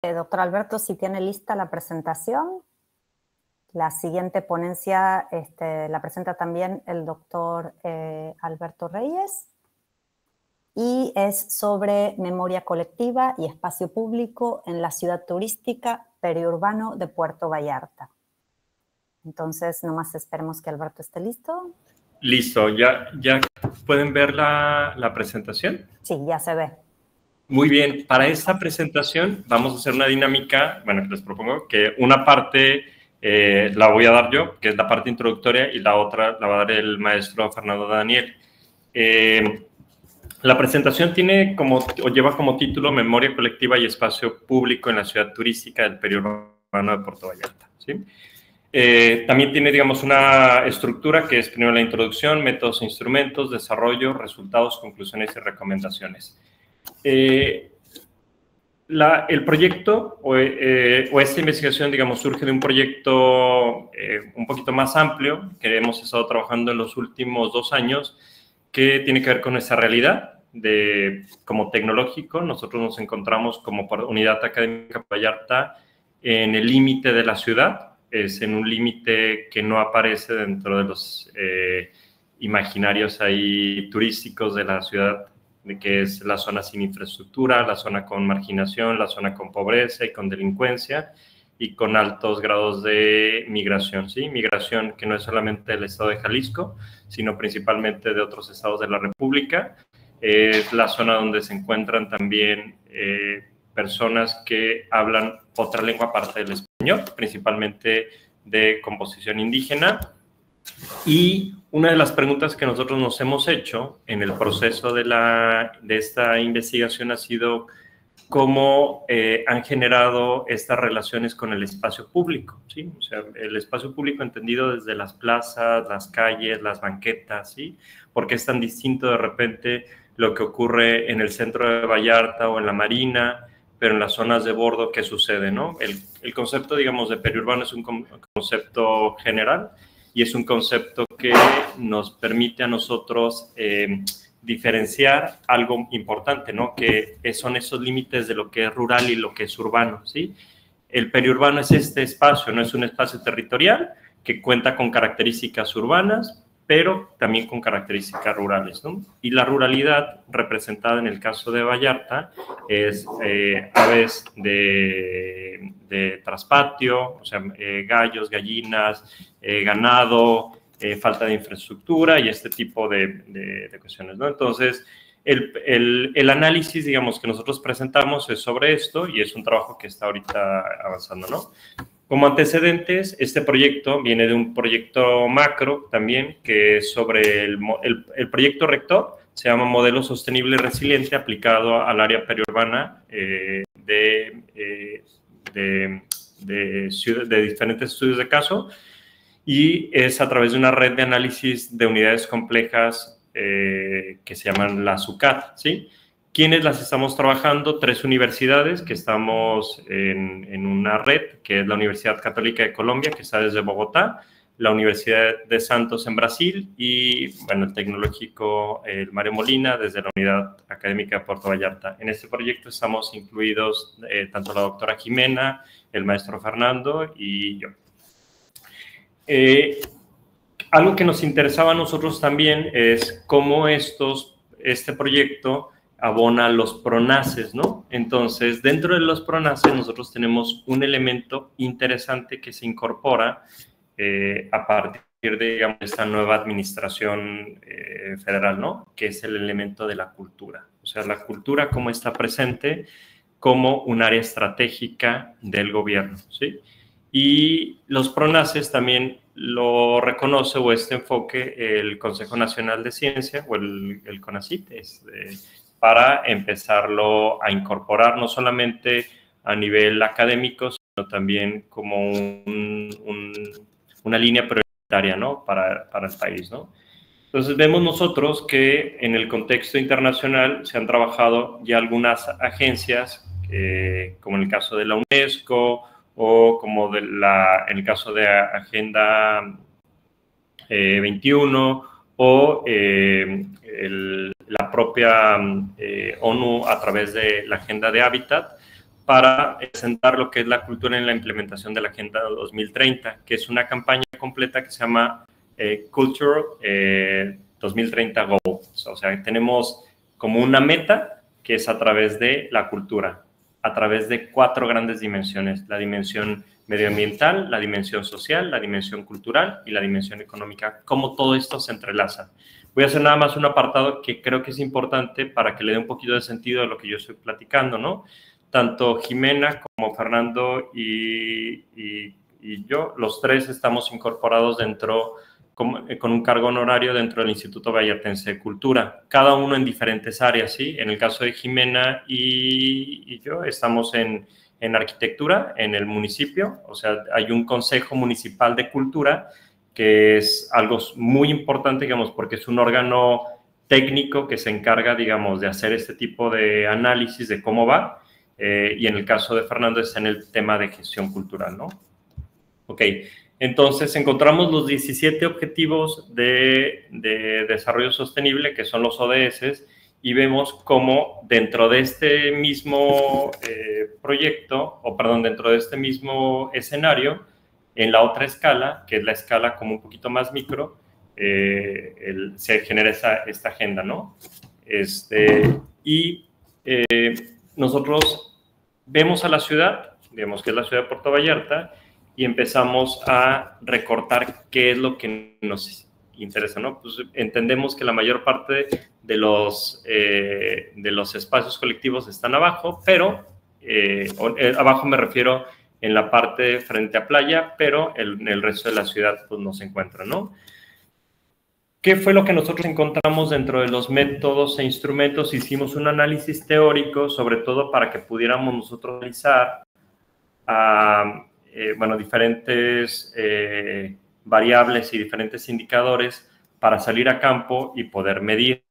Doctor Alberto, si tiene lista la presentación. La siguiente ponencia la presenta también el doctor Alberto Reyes y es sobre memoria colectiva y espacio público en la ciudad turística periurbano de Puerto Vallarta. Entonces, nomás esperemos que Alberto esté listo. Listo, ¿ya pueden ver la presentación? Sí, ya se ve. Muy bien, para esta presentación vamos a hacer una dinámica, bueno, que les propongo que una parte la voy a dar yo, que es la parte introductoria, y la otra la va a dar el maestro Fernando Daniel. La presentación lleva como título Memoria colectiva y espacio público en la ciudad turística del periurbano de Puerto Vallarta, ¿sí? También tiene, digamos, una estructura que es primero la introducción, métodos e instrumentos, desarrollo, resultados, conclusiones y recomendaciones. El proyecto o esta investigación, digamos, surge de un proyecto un poquito más amplio que hemos estado trabajando en los últimos 2 años, que tiene que ver con esa realidad como tecnológico. Nosotros nos encontramos como Unidad Académica Vallarta en el límite de la ciudad. Es en un límite que no aparece dentro de los imaginarios ahí turísticos de la ciudad, de que es la zona sin infraestructura, la zona con marginación, la zona con pobreza y con delincuencia y con altos grados de migración, ¿sí? Migración que no es solamente del estado de Jalisco, sino principalmente de otros estados de la República. Es la zona donde se encuentran también personas que hablan otra lengua aparte del español, principalmente de composición indígena. Y una de las preguntas que nosotros nos hemos hecho en el proceso de esta investigación ha sido cómo han generado estas relaciones con el espacio público, ¿sí? O sea, el espacio público entendido desde las plazas, las calles, las banquetas, ¿sí? Porque es tan distinto de repente lo que ocurre en el centro de Vallarta o en la Marina, pero en las zonas de bordo, ¿qué sucede, no? El concepto, digamos, de periurbano es un concepto general y es un concepto que nos permite a nosotros diferenciar algo importante, ¿no? Que son esos límites de lo que es rural y lo que es urbano, ¿sí? El periurbano es este espacio, no es un espacio territorial que cuenta con características urbanas, pero también con características rurales, ¿no? Y la ruralidad representada en el caso de Vallarta es aves de traspatio, o sea, gallos, gallinas, ganado, falta de infraestructura y este tipo de cuestiones, ¿no? Entonces, el análisis, digamos, que nosotros presentamos es sobre esto y es un trabajo que está ahorita avanzando, ¿no? Como antecedentes, este proyecto viene de un proyecto macro también, que es sobre el proyecto rector, se llama Modelo Sostenible y Resiliente aplicado al área periurbana de diferentes estudios de caso, y es a través de una red de análisis de unidades complejas que se llaman las UCAT, ¿sí? ¿Quiénes las estamos trabajando? 3 universidades que estamos en una red, que es la Universidad Católica de Colombia, que está desde Bogotá, la Universidad de Santos en Brasil y, bueno, el Tecnológico el Mario Molina desde la Unidad Académica de Puerto Vallarta. En este proyecto estamos incluidos tanto la doctora Jimena, el maestro Fernando y yo. Algo que nos interesaba a nosotros también es cómo este proyecto abona los PRONACES, ¿no? Entonces, dentro de los PRONACES nosotros tenemos un elemento interesante que se incorpora a partir de, digamos, esta nueva administración federal, ¿no? Que es el elemento de la cultura. O sea, la cultura cómo está presente como un área estratégica del gobierno, ¿sí? Y los PRONACES también lo reconoce, o este enfoque, el Consejo Nacional de Ciencia o el CONACYT, para empezarlo a incorporar no solamente a nivel académico, sino también como una línea prioritaria, ¿no? para el país, ¿no? Entonces vemos nosotros que en el contexto internacional se han trabajado ya algunas agencias, como en el caso de la UNESCO o como en el caso de Agenda 21 o la propia ONU a través de la Agenda de Hábitat, para presentar lo que es la cultura en la implementación de la Agenda 2030, que es una campaña completa que se llama Culture 2030 Goals. O sea, tenemos como una meta que es a través de la cultura, a través de 4 grandes dimensiones: la dimensión medioambiental, la dimensión social, la dimensión cultural y la dimensión económica. Cómo todo esto se entrelaza. Voy a hacer nada más un apartado que creo que es importante para que le dé un poquito de sentido a lo que yo estoy platicando, ¿no? Tanto Jimena como Fernando y yo, los 3 estamos incorporados dentro, con un cargo honorario dentro del Instituto Vallartense de Cultura, cada uno en diferentes áreas, ¿sí? En el caso de Jimena y yo, estamos en arquitectura en el municipio, o sea, hay un Consejo Municipal de Cultura, que es algo muy importante, digamos, porque es un órgano técnico que se encarga, digamos, de hacer este tipo de análisis de cómo va, y en el caso de Fernando es en el tema de gestión cultural, ¿no? Ok, entonces encontramos los 17 objetivos de desarrollo sostenible, que son los ODS, y vemos cómo dentro de este mismo proyecto, o perdón, dentro de este mismo escenario, en la otra escala, que es la escala como un poquito más micro, se genera esta agenda, ¿no? Nosotros vemos a la ciudad, digamos que es la ciudad de Puerto Vallarta, y empezamos a recortar qué es lo que nos interesa, ¿no? Pues entendemos que la mayor parte de los espacios colectivos están abajo, pero abajo me refiero en la parte frente a playa, pero en el resto de la ciudad pues no se encuentra, ¿no? ¿Qué fue lo que nosotros encontramos dentro de los métodos e instrumentos? Hicimos un análisis teórico, sobre todo para que pudiéramos nosotros analizar bueno, diferentes variables y diferentes indicadores para salir a campo y poder medir,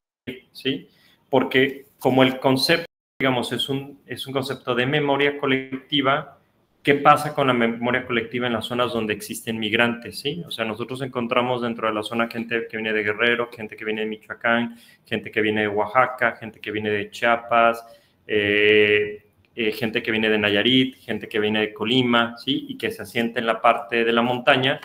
¿sí? Porque como el concepto, digamos, es un concepto de memoria colectiva, ¿qué pasa con la memoria colectiva en las zonas donde existen migrantes, ¿sí? O sea, nosotros encontramos dentro de la zona gente que viene de Guerrero, gente que viene de Michoacán, gente que viene de Oaxaca, gente que viene de Chiapas, gente que viene de Nayarit, gente que viene de Colima, ¿sí? Y que se asienta en la parte de la montaña,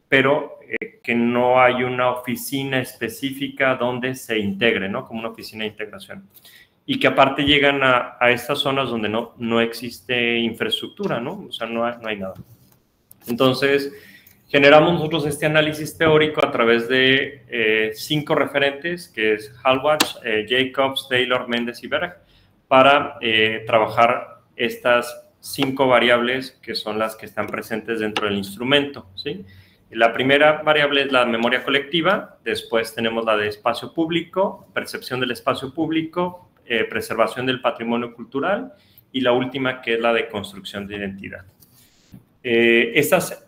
pero que no hay una oficina específica donde se integre, ¿no? Como una oficina de integración. Y que aparte llegan a estas zonas donde no existe infraestructura, ¿no? O sea, no hay nada. Entonces, generamos nosotros este análisis teórico a través de 5 referentes, que es Hallwatch, Jacobs, Taylor, Méndez y Berg, para trabajar estas 5 variables que son las que están presentes dentro del instrumento, ¿sí? La primera variable es la memoria colectiva, después tenemos la de espacio público, percepción del espacio público, preservación del patrimonio cultural, y la última, que es la de construcción de identidad. Estas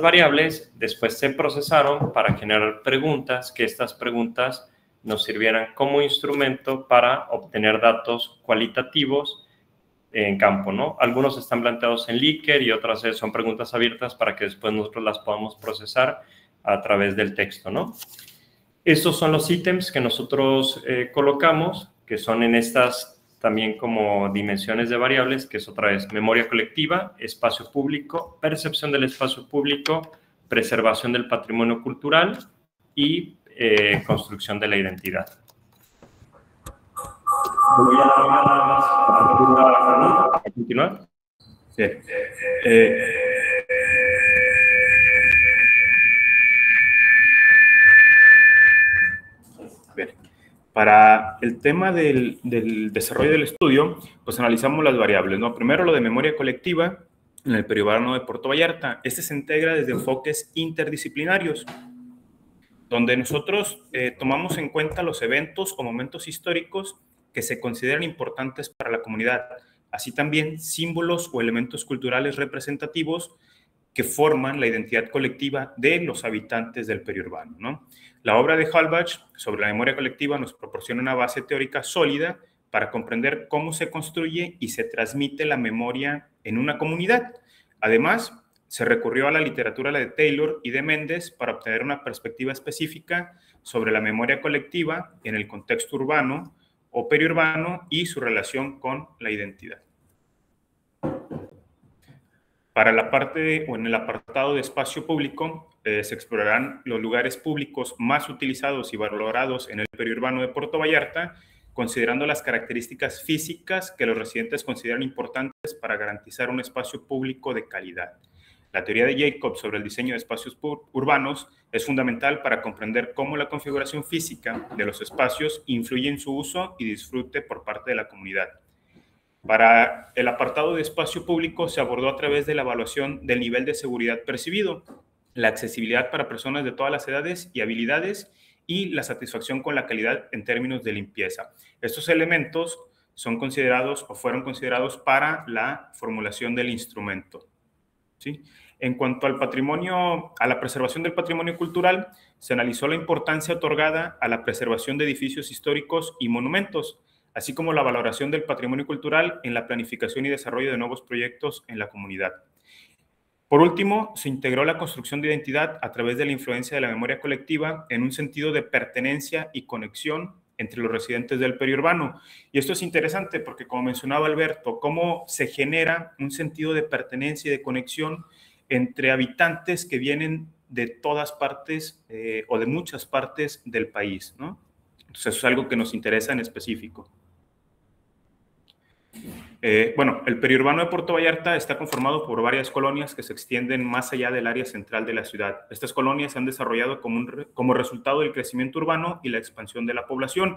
variables después se procesaron para generar preguntas, que estas preguntas nos sirvieran como instrumento para obtener datos cualitativos en campo, ¿no? Algunos están planteados en Likert y otras son preguntas abiertas para que después nosotros las podamos procesar a través del texto, ¿no? Estos son los ítems que nosotros colocamos, que son en estas también como dimensiones de variables, que es otra vez memoria colectiva, espacio público, percepción del espacio público, preservación del patrimonio cultural y construcción de la identidad. Voy a dar nada más para continuar. Sí. Bien. Para el tema del desarrollo del estudio, pues analizamos las variables, ¿no? Primero lo de memoria colectiva en el periurbano de Puerto Vallarta. Este se integra desde enfoques interdisciplinarios, donde nosotros tomamos en cuenta los eventos o momentos históricos que se consideran importantes para la comunidad, así también símbolos o elementos culturales representativos que forman la identidad colectiva de los habitantes del periurbano, ¿no? La obra de Hallwatch sobre la memoria colectiva nos proporciona una base teórica sólida para comprender cómo se construye y se transmite la memoria en una comunidad. Además, se recurrió a la literatura de Taylor y de Méndez para obtener una perspectiva específica sobre la memoria colectiva en el contexto urbano o periurbano y su relación con la identidad. Para la parte o en el apartado de espacio público, se explorarán los lugares públicos más utilizados y valorados en el periurbano de Puerto Vallarta, considerando las características físicas que los residentes consideran importantes para garantizar un espacio público de calidad. La teoría de Jacobs sobre el diseño de espacios urbanos es fundamental para comprender cómo la configuración física de los espacios influye en su uso y disfrute por parte de la comunidad. Para el apartado de espacio público se abordó a través de la evaluación del nivel de seguridad percibido, la accesibilidad para personas de todas las edades y habilidades y la satisfacción con la calidad en términos de limpieza. Estos elementos son considerados o fueron considerados para la formulación del instrumento, ¿sí? En cuanto al patrimonio, a la preservación del patrimonio cultural, se analizó la importancia otorgada a la preservación de edificios históricos y monumentos, así como la valoración del patrimonio cultural en la planificación y desarrollo de nuevos proyectos en la comunidad. Por último, se integró la construcción de identidad a través de la influencia de la memoria colectiva en un sentido de pertenencia y conexión entre los residentes del periurbano. Y esto es interesante porque, como mencionaba Alberto, cómo se genera un sentido de pertenencia y de conexión entre habitantes que vienen de todas partes o de muchas partes del país, ¿no? Entonces, eso es algo que nos interesa en específico. Bueno, el periurbano de Puerto Vallarta está conformado por varias colonias que se extienden más allá del área central de la ciudad. Estas colonias se han desarrollado como resultado del crecimiento urbano y la expansión de la población.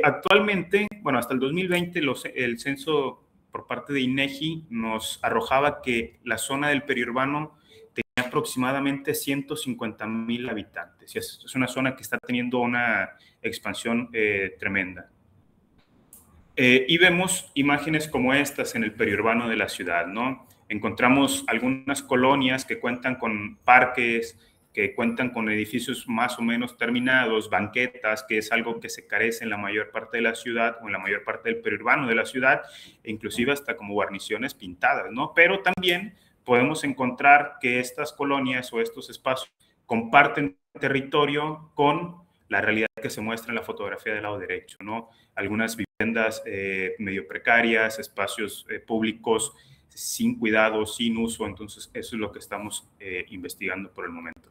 Actualmente, bueno, hasta el 2020, el censo por parte de INEGI nos arrojaba que la zona del periurbano tenía aproximadamente 150,000 habitantes. Y es una zona que está teniendo una expansión tremenda. Y vemos imágenes como estas en el periurbano de la ciudad, ¿no? Encontramos algunas colonias que cuentan con parques, que cuentan con edificios más o menos terminados, banquetas, que es algo que se carece en la mayor parte de la ciudad o en la mayor parte del periurbano de la ciudad, e inclusive hasta como guarniciones pintadas, ¿no? Pero también podemos encontrar que estas colonias o estos espacios comparten territorio con la realidad que se muestra en la fotografía del lado derecho, ¿no? Algunas viviendas medio precarias, espacios públicos sin cuidado, sin uso. Entonces, eso es lo que estamos investigando por el momento.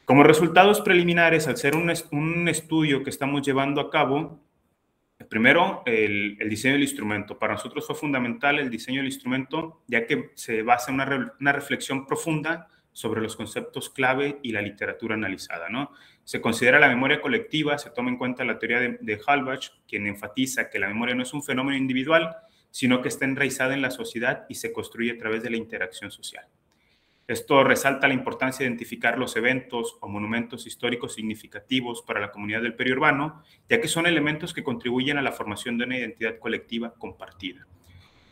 Como resultados preliminares, al ser un estudio que estamos llevando a cabo, primero, el diseño del instrumento. Para nosotros fue fundamental el diseño del instrumento, ya que se basa en una reflexión profunda sobre los conceptos clave y la literatura analizada, ¿no? Se considera la memoria colectiva, se toma en cuenta la teoría de Halbach, quien enfatiza que la memoria no es un fenómeno individual, sino que está enraizada en la sociedad y se construye a través de la interacción social. Esto resalta la importancia de identificar los eventos o monumentos históricos significativos para la comunidad del periurbano, ya que son elementos que contribuyen a la formación de una identidad colectiva compartida.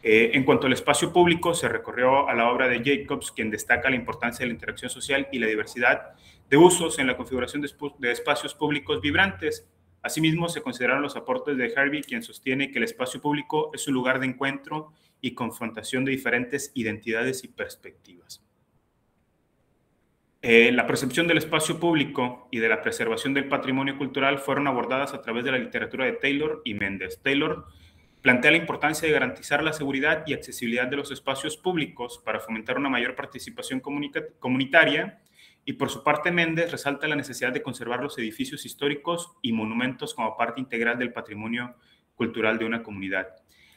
En cuanto al espacio público, se recorrió a la obra de Jacobs, quien destaca la importancia de la interacción social y la diversidad de usos en la configuración de espacios públicos vibrantes. Asimismo, se consideraron los aportes de Harvey, quien sostiene que el espacio público es un lugar de encuentro y confrontación de diferentes identidades y perspectivas. La percepción del espacio público y de la preservación del patrimonio cultural fueron abordadas a través de la literatura de Taylor y Méndez. Taylor plantea la importancia de garantizar la seguridad y accesibilidad de los espacios públicos para fomentar una mayor participación comunitaria, y por su parte Méndez resalta la necesidad de conservar los edificios históricos y monumentos como parte integral del patrimonio cultural de una comunidad.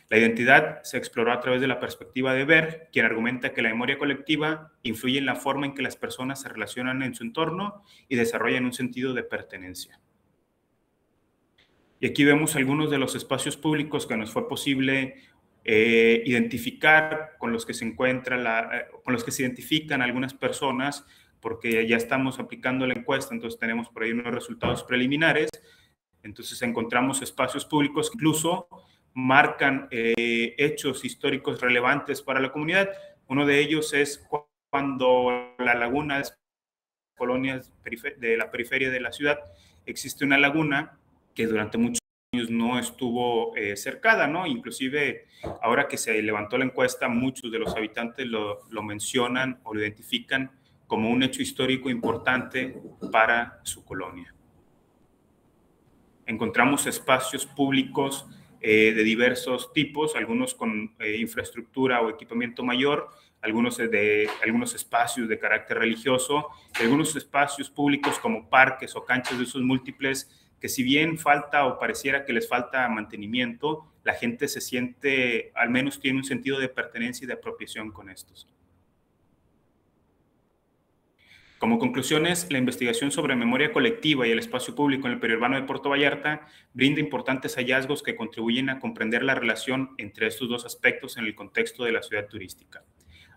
La identidad se exploró a través de la perspectiva de Berg, quien argumenta que la memoria colectiva influye en la forma en que las personas se relacionan en su entorno y desarrollan un sentido de pertenencia. Y aquí vemos algunos de los espacios públicos que nos fue posible identificar, con los que se con los que se identifican algunas personas, porque ya estamos aplicando la encuesta, entonces tenemos por ahí unos resultados preliminares. Entonces encontramos espacios públicos que incluso marcan hechos históricos relevantes para la comunidad. Uno de ellos es cuando la laguna de colonias de la periferia de la ciudad, existe una laguna que durante muchos años no estuvo cercada, ¿no? Inclusive ahora que se levantó la encuesta, muchos de los habitantes lo mencionan o lo identifican como un hecho histórico importante para su colonia. encontramos espacios públicos de diversos tipos, algunos con infraestructura o equipamiento mayor, algunos espacios de carácter religioso, algunos espacios públicos como parques o canchas de usos múltiples, que si bien falta o pareciera que les falta mantenimiento, la gente se siente, al menos tiene un sentido de pertenencia y de apropiación con estos. Como conclusiones, la investigación sobre memoria colectiva y el espacio público en el periurbano de Puerto Vallarta brinda importantes hallazgos que contribuyen a comprender la relación entre estos dos aspectos en el contexto de la ciudad turística.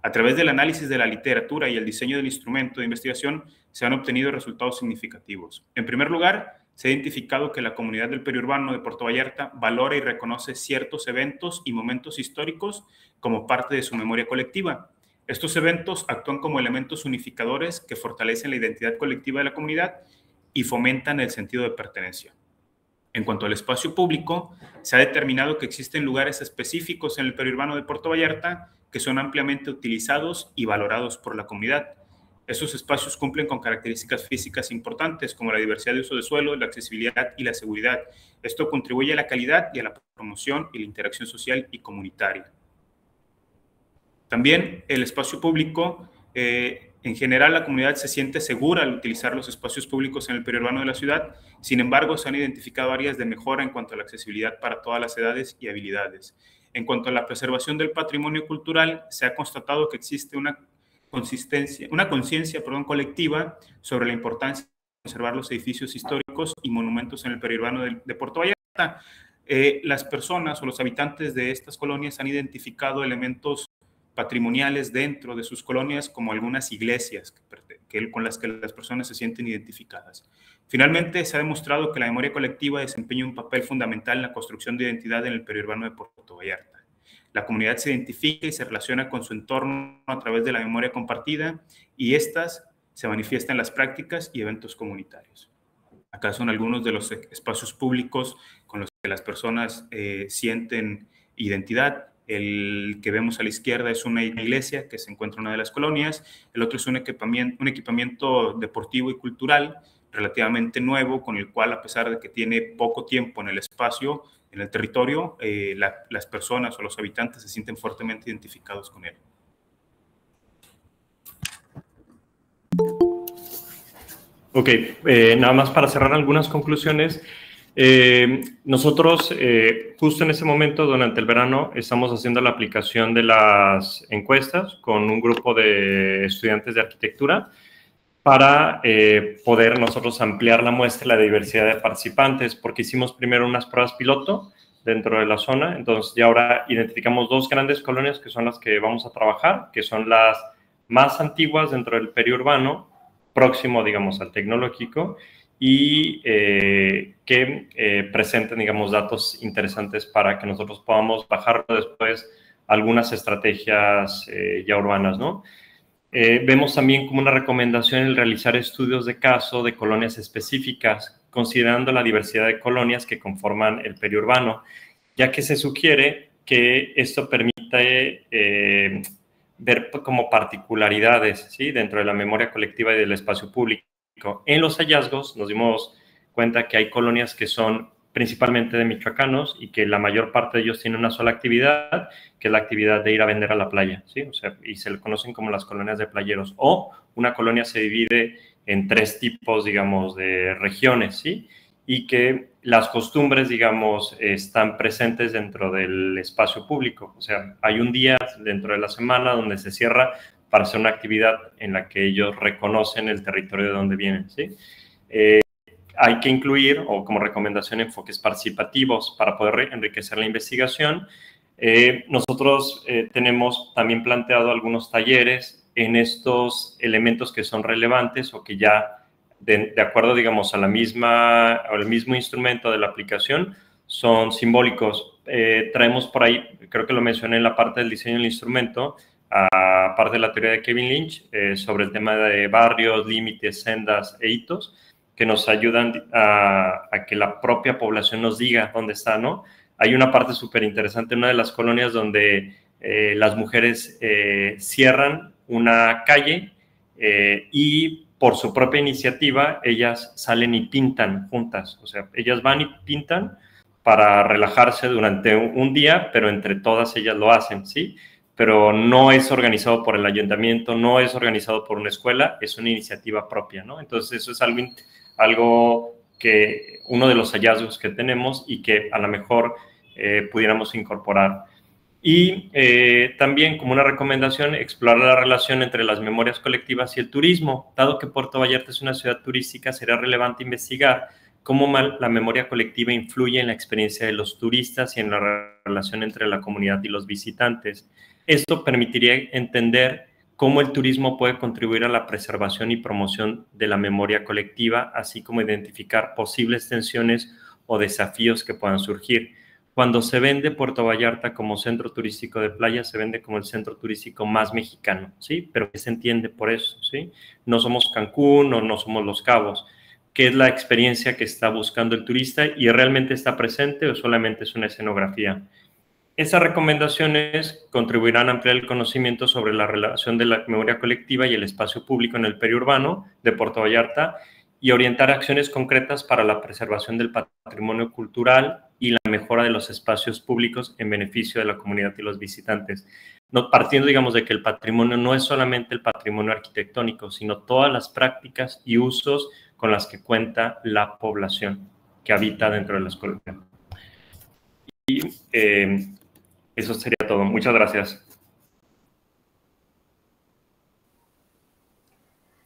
A través del análisis de la literatura y el diseño del instrumento de investigación se han obtenido resultados significativos. En primer lugar, se ha identificado que la comunidad del periurbano de Puerto Vallarta valora y reconoce ciertos eventos y momentos históricos como parte de su memoria colectiva. Estos eventos actúan como elementos unificadores que fortalecen la identidad colectiva de la comunidad y fomentan el sentido de pertenencia. En cuanto al espacio público, se ha determinado que existen lugares específicos en el periurbano de Puerto Vallarta que son ampliamente utilizados y valorados por la comunidad. Estos espacios cumplen con características físicas importantes como la diversidad de uso de suelo, la accesibilidad y la seguridad. Esto contribuye a la calidad y a la promoción y la interacción social y comunitaria. También el espacio público, en general la comunidad se siente segura al utilizar los espacios públicos en el periurbano de la ciudad. Sin embargo, se han identificado áreas de mejora en cuanto a la accesibilidad para todas las edades y habilidades. En cuanto a la preservación del patrimonio cultural, se ha constatado que existe una conciencia colectiva sobre la importancia de conservar los edificios históricos y monumentos en el periurbano de Puerto Vallarta. Las personas o los habitantes de estas colonias han identificado elementos patrimoniales dentro de sus colonias, como algunas iglesias con las que las personas se sienten identificadas. Finalmente, se ha demostrado que la memoria colectiva desempeña un papel fundamental en la construcción de identidad en el periurbano de Puerto Vallarta. La comunidad se identifica y se relaciona con su entorno a través de la memoria compartida, y estas se manifiestan en las prácticas y eventos comunitarios. Acá son algunos de los espacios públicos con los que las personas sienten identidad. El que vemos a la izquierda es una iglesia que se encuentra en una de las colonias. El otro es un equipamiento deportivo y cultural relativamente nuevo, con el cual, a pesar de que tiene poco tiempo en el espacio, en el territorio, las personas o los habitantes se sienten fuertemente identificados con él. Ok, nada más para cerrar algunas conclusiones. Nosotros justo en ese momento, durante el verano, estamos haciendo la aplicación de las encuestas con un grupo de estudiantes de arquitectura para poder nosotros ampliar la muestra y la diversidad de participantes, porque hicimos primero unas pruebas piloto dentro de la zona. Entonces ya ahora identificamos dos grandes colonias que son las que vamos a trabajar, que son las más antiguas dentro del periurbano, próximo, digamos, al tecnológico, y que presenten, digamos, datos interesantes para que nosotros podamos bajar después algunas estrategias ya urbanas, ¿no? Vemos también como una recomendación el realizar estudios de caso de colonias específicas, considerando la diversidad de colonias que conforman el periurbano, ya que se sugiere que esto permite ver como particularidades, ¿sí?, dentro de la memoria colectiva y del espacio público. En los hallazgos nos dimos cuenta que hay colonias que son principalmente de michoacanos y que la mayor parte de ellos tienen una sola actividad, que es la actividad de ir a vender a la playa, ¿sí? O sea, y se le conocen como las colonias de playeros. O una colonia se divide en tres tipos, digamos, de regiones, ¿sí? Y que las costumbres, digamos, están presentes dentro del espacio público. O sea, hay un día dentro de la semana donde se cierra para hacer una actividad en la que ellos reconocen el territorio de donde vienen, ¿sí? Hay que incluir, o como recomendación, enfoques participativos para poder enriquecer la investigación. Nosotros tenemos también planteado algunos talleres en estos elementos que son relevantes o que ya, de acuerdo, digamos, al mismo instrumento de la aplicación, son simbólicos. Traemos por ahí, creo que lo mencioné en la parte del diseño del instrumento, aparte de la teoría de Kevin Lynch, sobre el tema de barrios, límites, sendas e hitos, que nos ayudan a que la propia población nos diga dónde está, ¿no? Hay una parte súper interesante en una de las colonias donde las mujeres cierran una calle y por su propia iniciativa, ellas salen y pintan juntas. O sea, ellas van y pintan para relajarse durante un día, pero entre todas ellas lo hacen, ¿sí? Pero no es organizado por el ayuntamiento, no es organizado por una escuela, es una iniciativa propia, ¿no? Entonces, eso es algo que uno de los hallazgos que tenemos y que a lo mejor pudiéramos incorporar. Y también, como una recomendación, explorar la relación entre las memorias colectivas y el turismo. Dado que Puerto Vallarta es una ciudad turística, será relevante investigar cómo la memoria colectiva influye en la experiencia de los turistas y en la relación entre la comunidad y los visitantes. Esto permitiría entender cómo el turismo puede contribuir a la preservación y promoción de la memoria colectiva, así como identificar posibles tensiones o desafíos que puedan surgir. Cuando se vende Puerto Vallarta como centro turístico de playa, se vende como el centro turístico más mexicano, ¿sí? Pero ¿qué se entiende por eso, sí? No somos Cancún o no somos Los Cabos. ¿Qué es la experiencia que está buscando el turista y realmente está presente o solamente es una escenografía? Esas recomendaciones contribuirán a ampliar el conocimiento sobre la relación de la memoria colectiva y el espacio público en el periurbano de Puerto Vallarta y orientar acciones concretas para la preservación del patrimonio cultural y la mejora de los espacios públicos en beneficio de la comunidad y los visitantes. No, partiendo, digamos, de que el patrimonio no es solamente el patrimonio arquitectónico, sino todas las prácticas y usos con las que cuenta la población que habita dentro de las colonias. Y eso sería todo. Muchas gracias.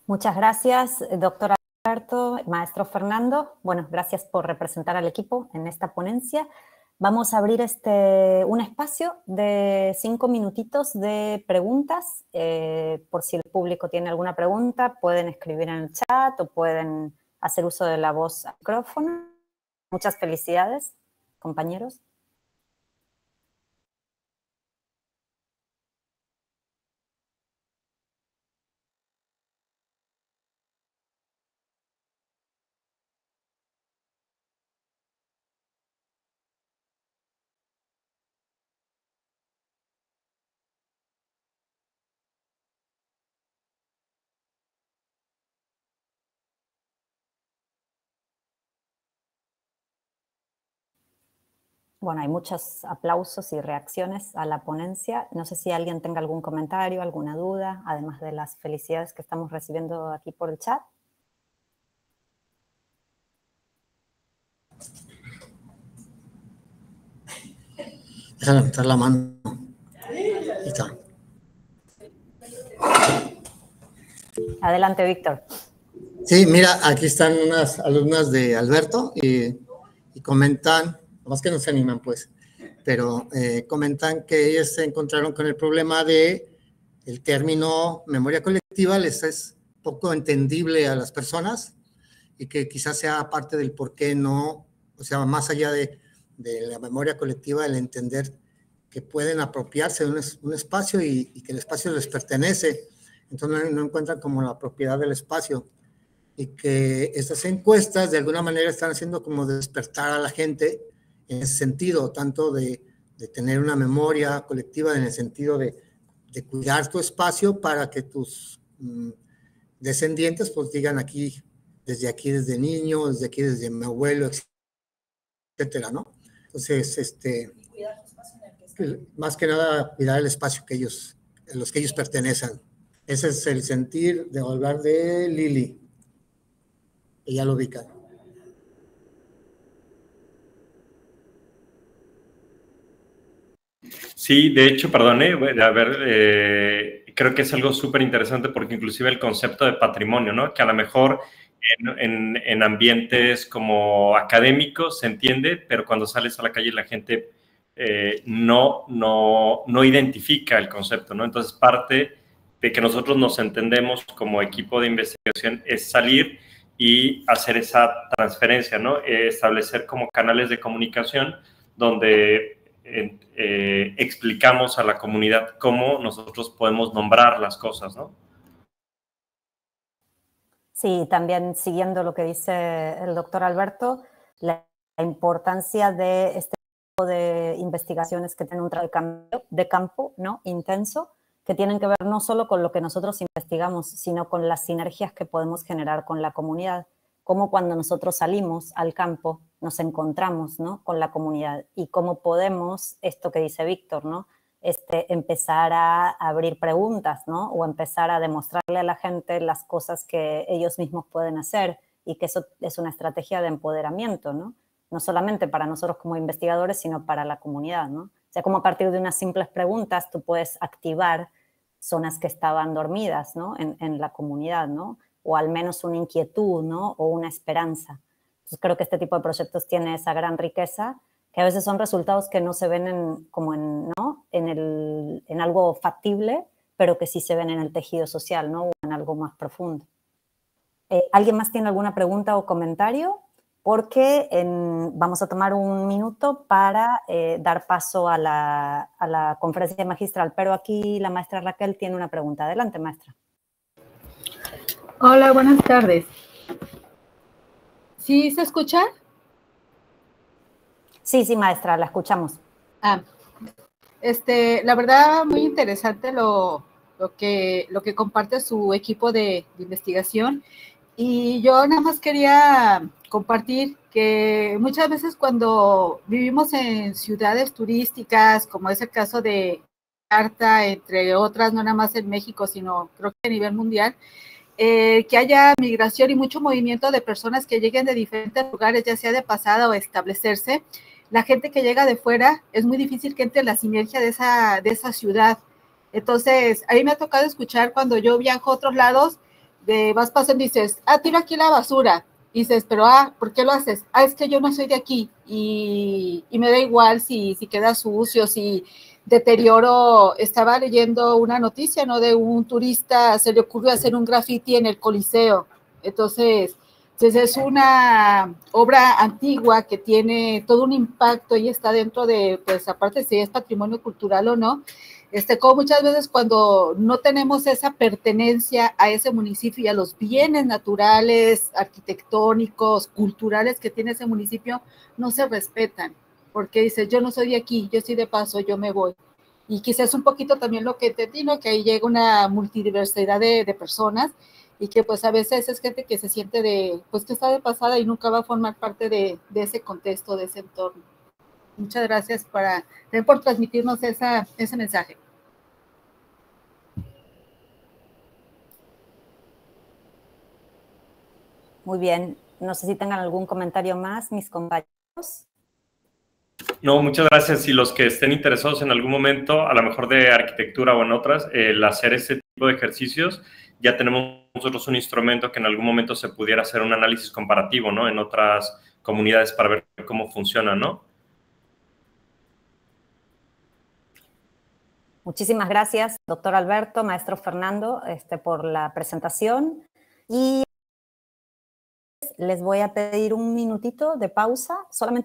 Muchas gracias, doctor Alberto, maestro Fernando. Bueno, gracias por representar al equipo en esta ponencia. Vamos a abrir un espacio de 5 minutitos de preguntas. Por si el público tiene alguna pregunta, pueden escribir en el chat o pueden hacer uso de la voz al micrófono. Muchas felicidades, compañeros. Bueno, hay muchos aplausos y reacciones a la ponencia. No sé si alguien tenga algún comentario, alguna duda, además de las felicidades que estamos recibiendo aquí por el chat. Déjame levantar la mano. Ahí está. Adelante, Víctor. Sí, mira, aquí están unas alumnas de Alberto y comentan, nomás que no se animan, pues, pero comentan que ellas se encontraron con el problema de el término memoria colectiva les es poco entendible a las personas y que quizás sea parte del por qué no, o sea, más allá de la memoria colectiva, el entender que pueden apropiarse de un espacio y que el espacio les pertenece, entonces no encuentran como la propiedad del espacio. Y que estas encuestas de alguna manera están haciendo como despertar a la gente en ese sentido, tanto de tener una memoria colectiva en el sentido de cuidar tu espacio para que tus descendientes pues digan aquí desde niño, desde aquí, desde mi abuelo, etcétera, ¿no? Entonces, cuidar tu espacio en el que están. Más que nada, cuidar el espacio en los que ellos pertenecen. Ese es el sentir de hablar de Lili. Ella lo ubica. Sí, de hecho, perdone, a ver, creo que es algo súper interesante porque inclusive el concepto de patrimonio, ¿no? Que a lo mejor en ambientes como académicos se entiende, pero cuando sales a la calle la gente no identifica el concepto, ¿no? Entonces, parte de que nosotros nos entendemos como equipo de investigación es salir y hacer esa transferencia, ¿no? Establecer como canales de comunicación donde explicamos a la comunidad cómo nosotros podemos nombrar las cosas, ¿no? Sí, también siguiendo lo que dice el doctor Alberto, la importancia de este tipo de investigaciones que tienen un trabajo de campo, ¿no? Intenso, que tienen que ver no solo con lo que nosotros investigamos, sino con las sinergias que podemos generar con la comunidad. Cómo cuando nosotros salimos al campo nos encontramos, ¿no?, con la comunidad y cómo podemos, esto que dice Víctor, ¿no?, empezar a abrir preguntas, ¿no?, o empezar a demostrarle a la gente las cosas que ellos mismos pueden hacer y que eso es una estrategia de empoderamiento, ¿no? No solamente para nosotros como investigadores, sino para la comunidad, ¿no? O sea, como a partir de unas simples preguntas tú puedes activar zonas que estaban dormidas, ¿no?, en la comunidad, ¿no?, o al menos una inquietud, ¿no?, o una esperanza. Entonces creo que este tipo de proyectos tiene esa gran riqueza, que a veces son resultados que no se ven ¿no?, en algo factible, pero que sí se ven en el tejido social, ¿no?, o en algo más profundo. ¿Alguien más tiene alguna pregunta o comentario? Porque vamos a tomar un minuto para dar paso a la conferencia magistral, pero aquí la maestra Raquel tiene una pregunta. Adelante, maestra. Hola, buenas tardes. ¿Sí se escucha? Sí, sí, maestra, la escuchamos. La verdad, muy interesante lo que comparte su equipo de investigación. Y yo nada más quería compartir que muchas veces cuando vivimos en ciudades turísticas, como es el caso de Vallarta, entre otras, no nada más en México, sino creo que a nivel mundial, que haya migración y mucho movimiento de personas que lleguen de diferentes lugares, ya sea de pasada o establecerse, la gente que llega de fuera es muy difícil que entre en la sinergia de esa ciudad. Entonces, a mí me ha tocado escuchar cuando yo viajo a otros lados, vas pasando y dices, tiro aquí la basura. Y dices, pero, ¿por qué lo haces? Es que yo no soy de aquí y me da igual si queda sucio, si deterioro. Estaba leyendo una noticia, ¿no?, de un turista, se le ocurrió hacer un graffiti en el Coliseo. Entonces es una obra antigua que tiene todo un impacto y está dentro de, pues, aparte si es patrimonio cultural o no, como muchas veces cuando no tenemos esa pertenencia a ese municipio y a los bienes naturales, arquitectónicos, culturales que tiene ese municipio, no se respetan, porque dice, yo no soy de aquí, yo soy de paso, yo me voy. Y quizás un poquito también lo que entendí, ¿no?, que ahí llega una multidiversidad de personas y que pues a veces es gente que se siente pues que está de pasada y nunca va a formar parte de ese contexto, de ese entorno. Muchas gracias por transmitirnos ese mensaje. Muy bien. No sé si tengan algún comentario más, mis compañeros. No, muchas gracias. Y los que estén interesados en algún momento, a lo mejor de arquitectura o en otras, el hacer ese tipo de ejercicios, ya tenemos nosotros un instrumento que en algún momento se pudiera hacer un análisis comparativo, ¿no?, en otras comunidades para ver cómo funciona, ¿no? Muchísimas gracias, doctor Alberto, maestro Fernando, por la presentación. Y les voy a pedir un minutito de pausa, solamente